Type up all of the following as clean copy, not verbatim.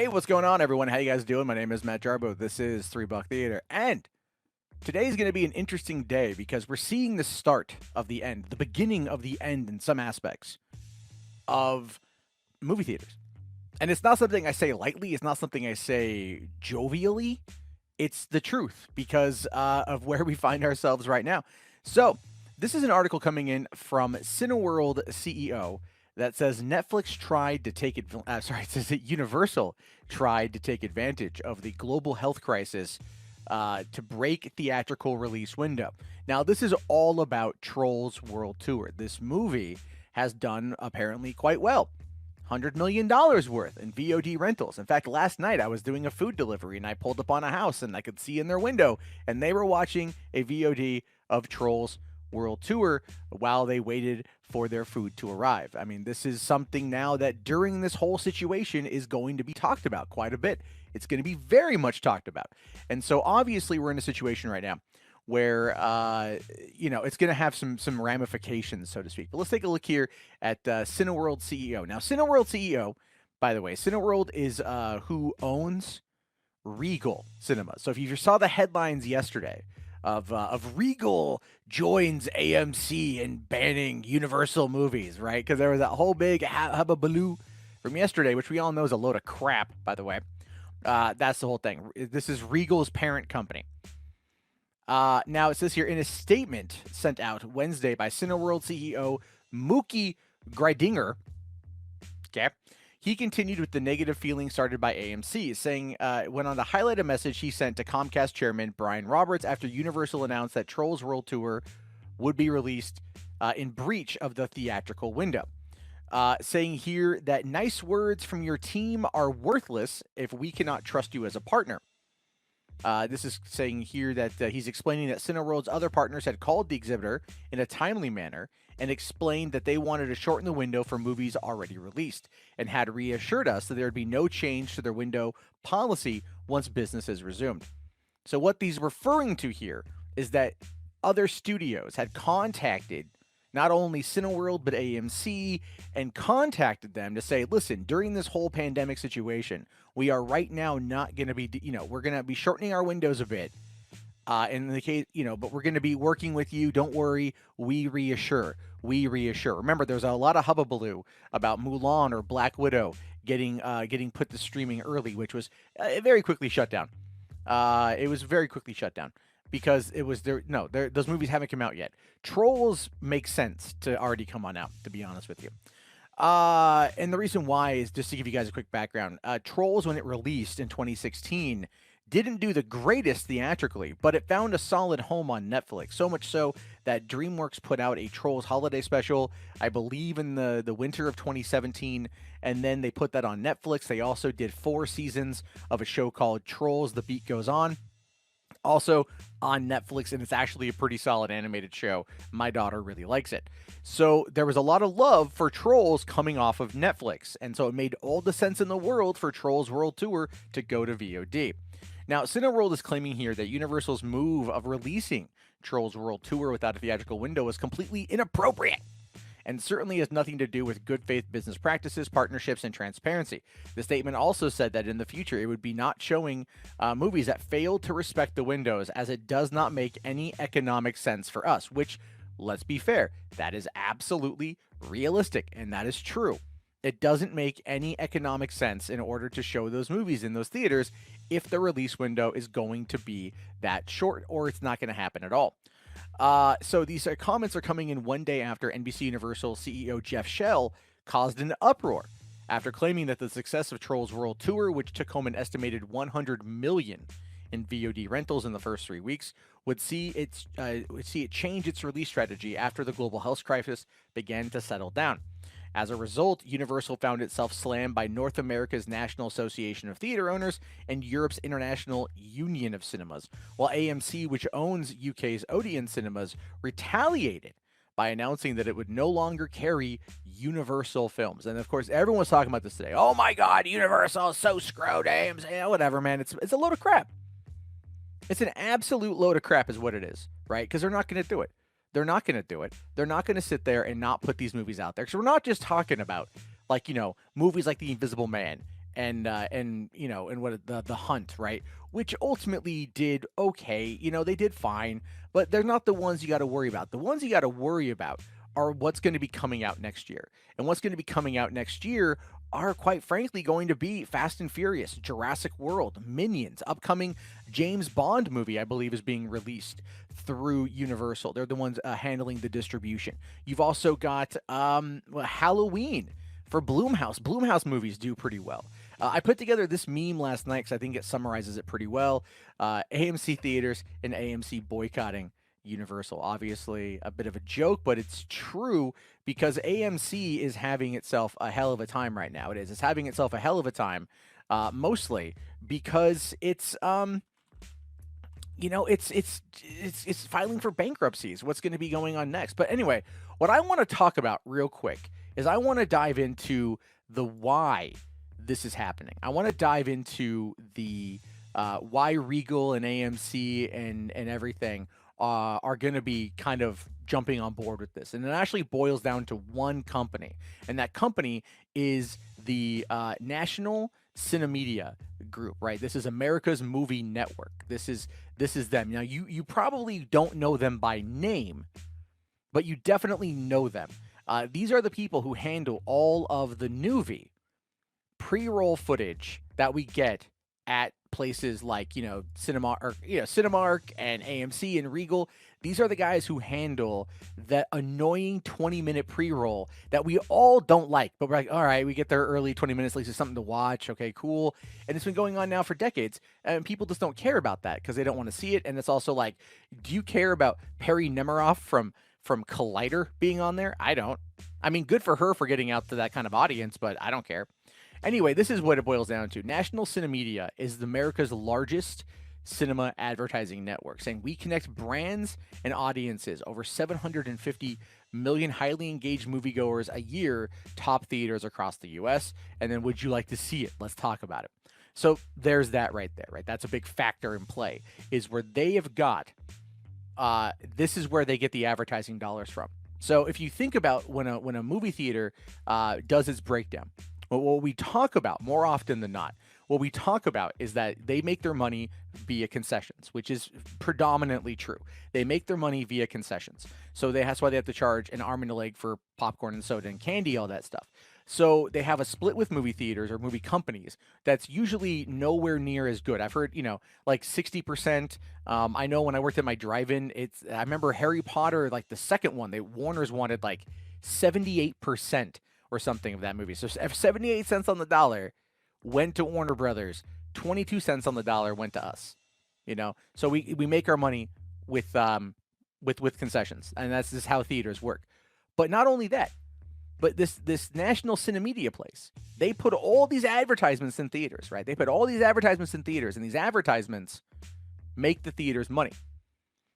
Hey, what's going on, everyone? How you guys doing? My name is Matt Jarbo. This is $3 Theater, and today's going to be an interesting day because we're seeing the start of the end, the beginning of the end in some aspects of movie theaters. And it's not something I say lightly. It's not something I say jovially. It's the truth because of where we find ourselves right now. So, this is an article coming in from Cineworld CEO that says Netflix tried to take it. Sorry, it says that Universal tried to take advantage of the global health crisis to break theatrical release window. Now, this is all about Trolls World Tour. This movie has done apparently quite well. $100 million worth in VOD rentals. In fact, last night I was doing a food delivery and I pulled up on a house and I could see in their window and they were watching a VOD of Trolls World Tour while they waited for their food to arrive. I mean, this is something now that during this whole situation is going to be talked about quite a bit. It's going to be very much talked about. And so obviously we're in a situation right now where it's going to have some ramifications, so to speak. But let's take a look here at Cineworld CEO. Now, Cineworld CEO, by the way, Cineworld is who owns Regal Cinema. So if you saw the headlines yesterday of Regal joins AMC in banning Universal movies, right? Because there was that whole big hubbubaloo from yesterday, which we all know is a load of crap, by the way. That's the whole thing. This is Regal's parent company. Now, it says here, in a statement sent out Wednesday by Cineworld CEO Mookie Greidinger, okay, he continued with the negative feelings started by AMC, saying went on to highlight a message he sent to Comcast chairman Brian Roberts after Universal announced that Trolls World Tour would be released in breach of the theatrical window. Saying here that nice words from your team are worthless if we cannot trust you as a partner. This is saying here that he's explaining that Cineworld's other partners had called the exhibitor in a timely manner and explained that they wanted to shorten the window for movies already released and had reassured us that there would be no change to their window policy once business is resumed. So what he's referring to here is that other studios had contacted not only Cineworld but AMC and contacted them to say, listen, during this whole pandemic situation, we are right now not going to be, we're going to be shortening our windows a bit. In the case, but we're going to be working with you. Don't worry. We reassure. Remember, there's a lot of hubbubaloo about Mulan or Black Widow getting put to streaming early, which was very quickly shut down. It was very quickly shut down because it was there. No, those movies haven't come out yet. Trolls makes sense to already come on out, to be honest with you. And the reason why is just to give you guys a quick background. Trolls, when it released in 2016, didn't do the greatest theatrically, but it found a solid home on Netflix. So much so that DreamWorks put out a Trolls holiday special, I believe in the winter of 2017, and then they put that on Netflix. They also did 4 seasons of a show called Trolls: The Beat Goes On, also on Netflix, and it's actually a pretty solid animated show. My daughter really likes it. So there was a lot of love for Trolls coming off of Netflix, and so it made all the sense in the world for Trolls World Tour to go to VOD. Now, Cineworld is claiming here that Universal's move of releasing Trolls World Tour without a theatrical window is completely inappropriate and certainly has nothing to do with good faith business practices, partnerships, and transparency. The statement also said that in the future it would be not showing movies that fail to respect the windows, as it does not make any economic sense for us, which, let's be fair, that is absolutely realistic, and that is true. It doesn't make any economic sense in order to show those movies in those theaters if the release window is going to be that short, or it's not going to happen at all. So these comments are coming in one day after NBC Universal CEO Jeff Shell caused an uproar after claiming that the success of Trolls World Tour, which took home an estimated $100 million in VOD rentals in the first 3 weeks, would see it change its release strategy after the global health crisis began to settle down. As a result, Universal found itself slammed by North America's National Association of Theatre Owners and Europe's International Union of Cinemas, while AMC, which owns UK's Odeon Cinemas, retaliated by announcing that it would no longer carry Universal films. And of course, everyone was talking about this today. Oh my God, Universal is so screwed, AMC. Yeah, whatever, man. It's a load of crap. It's an absolute load of crap is what it is, right? Because they're not going to do it. They're not going to do it. They're not going to sit there and not put these movies out there. So we're not just talking about, movies like The Invisible Man and and what the Hunt, right? Which ultimately did okay. They did fine, but they're not the ones you got to worry about. The ones you got to worry about are what's going to be coming out next year. And what's going to be coming out next year are quite frankly going to be Fast and Furious, Jurassic World, Minions, upcoming James Bond movie, I believe, is being released through Universal. They're the ones handling the distribution. You've also got Halloween for Bloomhouse. Bloomhouse movies do pretty well. I put together this meme last night because I think it summarizes it pretty well. AMC theaters and AMC boycotting Universal. Obviously, a bit of a joke, but it's true because AMC is having itself a hell of a time right now. It is. It's having itself a hell of a time, mostly because it's filing for bankruptcies. What's going to be going on next? But anyway, what I want to talk about real quick is I want to dive into the why this is happening. I want to dive into the why Regal and AMC and everything are going to be kind of jumping on board with this. And it actually boils down to one company, and that company is the National Cinemedia Group, right? This is America's Movie Network. This is them. Now, you probably don't know them by name, but you definitely know them. These are the people who handle all of the Nuvi pre-roll footage that we get at places like Cinemark and AMC and Regal. These are the guys who handle that annoying 20-minute pre-roll that we all don't like, but we're like, all right, we get there early, 20 minutes, at least it's something to watch. Okay, cool. And it's been going on now for decades, and people just don't care about that because they don't want to see it. And it's also like, do you care about Perry Nemiroff from Collider being on there? I don't. I mean, good for her for getting out to that kind of audience, but I don't care. Anyway, this is what it boils down to. National Cinemedia is America's largest cinema advertising network, saying we connect brands and audiences. Over 750 million highly engaged moviegoers a year, top theaters across the U.S. And then, would you like to see it? Let's talk about it. So there's that right there, right? That's a big factor in play, is where they have got, this is where they get the advertising dollars from. So if you think about when a movie theater does its breakdown, but what we talk about more often than not, what we talk about is that they make their money via concessions, which is predominantly true. They make their money via concessions. So that's why they have to charge an arm and a leg for popcorn and soda and candy, all that stuff. So they have a split with movie theaters or movie companies that's usually nowhere near as good. I've heard, like 60%. I know when I worked at my drive-in, I remember Harry Potter, like the second one, Warner's wanted like 78% or something of that movie. So 78 cents on the dollar went to Warner Brothers, 22 cents on the dollar went to us. So we make our money with concessions, and that's just how theaters work. But not only that, but this National Cinemedia place, they put all these advertisements in theaters, right? They put all these advertisements in theaters, and these advertisements make the theaters money.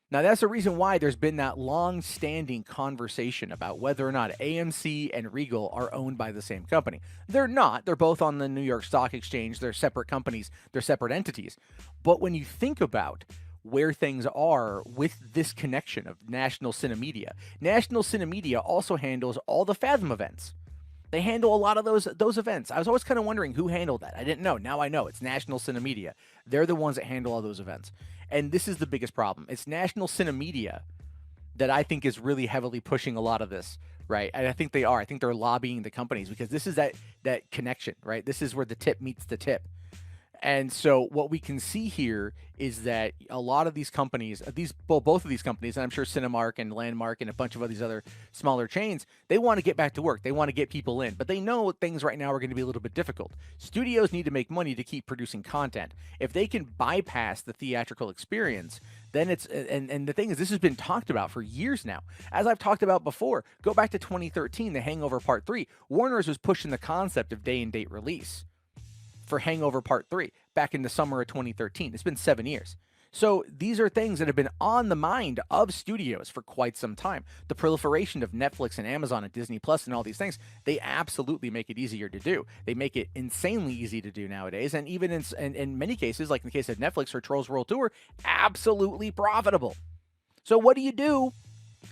Now, that's the reason why there's been that long-standing conversation about whether or not AMC and Regal are owned by the same company. They're not. They're both on the New York Stock Exchange. They're separate companies. They're separate entities. But when you think about where things are with this connection of National Cinemedia also handles all the Fathom events. They handle a lot of those events. I was always kind of wondering who handled that. I didn't know. Now I know. It's National Cinemedia. They're the ones that handle all those events. And this is the biggest problem. It's National Cinemedia that I think is really heavily pushing a lot of this, right? And I think they are. I think they're lobbying the companies because this is that connection, right? This is where the tip meets the tip. And so what we can see here is that a lot of these companies, both of these companies, and I'm sure Cinemark and Landmark and a bunch of these other smaller chains, they want to get back to work. They want to get people in, but they know things right now are going to be a little bit difficult. Studios need to make money to keep producing content. If they can bypass the theatrical experience, then it's, and the thing is, this has been talked about for years now. As I've talked about before, go back to 2013, The Hangover Part 3. Warner's was pushing the concept of day and date release for Hangover Part 3 back in the summer of 2013. It's been 7 years. So these are things that have been on the mind of studios for quite some time. The proliferation of Netflix and Amazon and Disney Plus and all these things, they absolutely make it easier to do. They make it insanely easy to do nowadays. And even in many cases, like in the case of Netflix or Trolls World Tour, absolutely profitable. So what do you do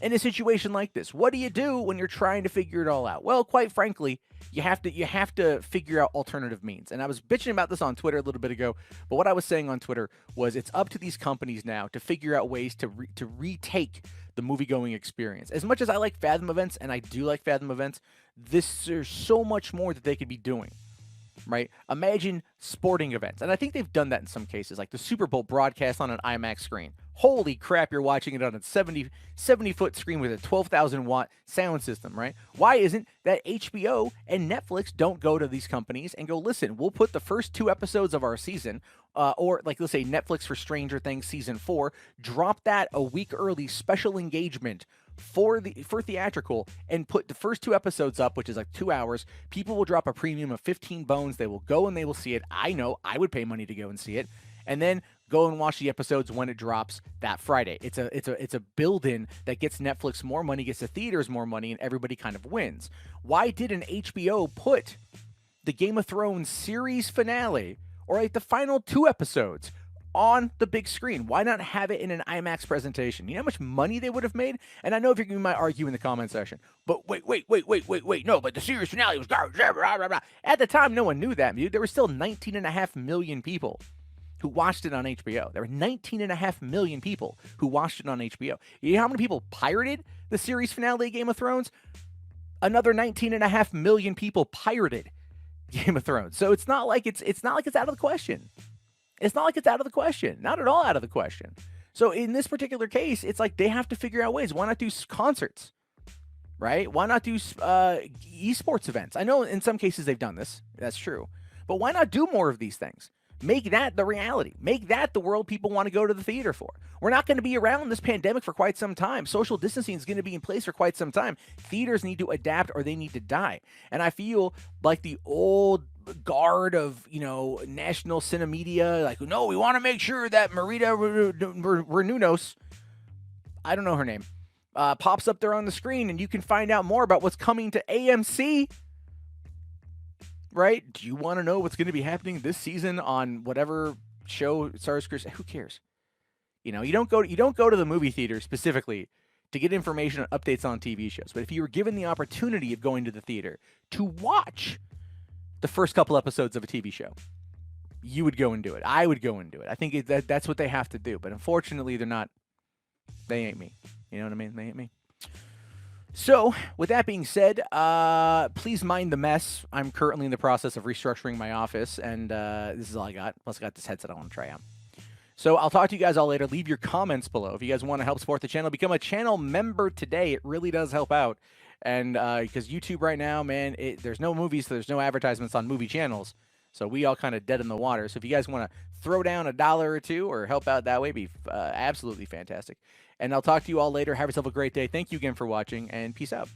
in a situation like this? What do you do when you're trying to figure it all out? Well, quite frankly, you have to figure out alternative means. And I was bitching about this on Twitter a little bit ago, but what I was saying on Twitter was it's up to these companies now to figure out ways to retake the movie going experience. As much as I like Fathom events, and I do like Fathom events, there's so much more that they could be doing, right? Imagine sporting events. And I think they've done that in some cases, like the Super Bowl broadcast on an IMAX screen. Holy crap, you're watching it on a 70-foot screen with a 12,000-watt sound system, right? Why isn't that HBO and Netflix don't go to these companies and go, listen, we'll put the first 2 episodes of our season, or like let's say Netflix for Stranger Things season 4, drop that a week early, special engagement for theatrical, and put the first 2 episodes up, which is like 2 hours. People will drop a premium of 15 bones. They will go and they will see it. I know I would pay money to go and see it, and then go and watch the episodes when it drops that Friday. It's a build-in that gets Netflix more money, gets the theaters more money, and everybody kind of wins. Why didn't HBO put the Game of Thrones series finale, or like the final 2 episodes, on the big screen? Why not have it in an IMAX presentation? You know how much money they would have made? And I know if you might argue in the comment section, but wait, no, but the series finale was garbage. Blah, blah, blah. At the time, no one knew that, dude. There were still 19.5 million people who watched it on HBO. There were 19.5 million people who watched it on HBO. You know how many people pirated the series finale of Game of Thrones? Another 19.5 million people pirated Game of Thrones. So it's not like it's out of the question. It's not like it's out of the question. Not at all out of the question. So in this particular case, it's like they have to figure out ways. Why not do concerts, right? Why not do esports events? I know in some cases they've done this. That's true. But why not do more of these things? Make that the reality. Make that the world people want to go to the theater for. We're not going to be around this pandemic for quite some time. Social distancing is going to be in place for quite some time. Theaters need to adapt or they need to die. And I feel like the old guard of, national cinemedia, like, no, we want to make sure that Marita Renunos, I don't know her name, pops up there on the screen and you can find out more about what's coming to AMC. Right? Do you want to know what's going to be happening this season on whatever show stars Chris? Who cares? You don't go to the movie theater specifically to get information on updates on TV shows. But if you were given the opportunity of going to the theater to watch the first couple episodes of a TV show, you would go and do it. I would go and do it. I think that's what they have to do. But unfortunately, they're not. They ain't me. You know what I mean? They ain't me. So, with that being said, please mind the mess. I'm currently in the process of restructuring my office, and this is all I got. Plus, I got this headset I want to try out. So, I'll talk to you guys all later. Leave your comments below. If you guys want to help support the channel, become a channel member today. It really does help out. And because YouTube right now, man, there's no movies, so there's no advertisements on movie channels. So, we all kind of dead in the water. So, if you guys want to throw down $1 or $2 or help out that way, be absolutely fantastic. And I'll talk to you all later. Have yourself a great day. Thank you again for watching, and peace out.